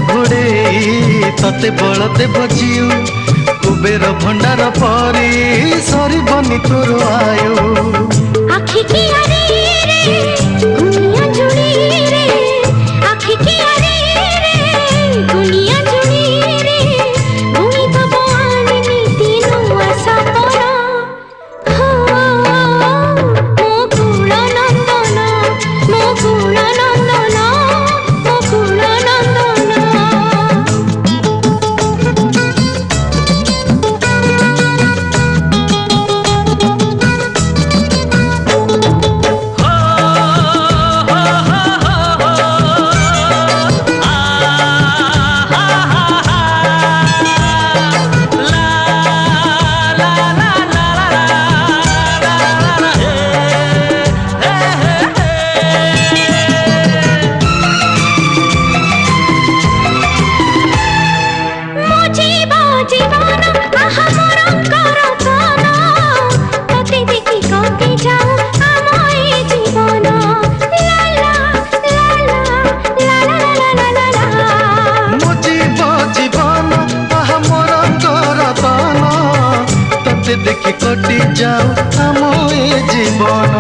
घोड़े तते बल देव जीव कुबेर भंडार परी सरी बनी तोर आयु आखि की रे गुनिया जुड़ी रे आखि की रे गुनिया जुड़ी रे गुनी तो बानी तीनों आशा परा हो मुकुल नंदन मुकुल नंदन मुकुल नंदन देखि कटि जाऊ आम ए जीवन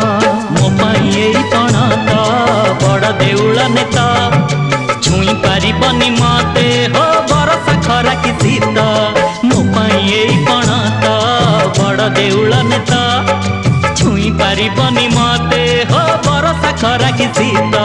मो पाई पण तो बड़ देउल नेता छुई पारिबनी मते हो बरसा खरा कि शीत मो पाई पण तो बड़ देउल नेता छुई पारिबनी मते हो बरसा खरा कि शीत।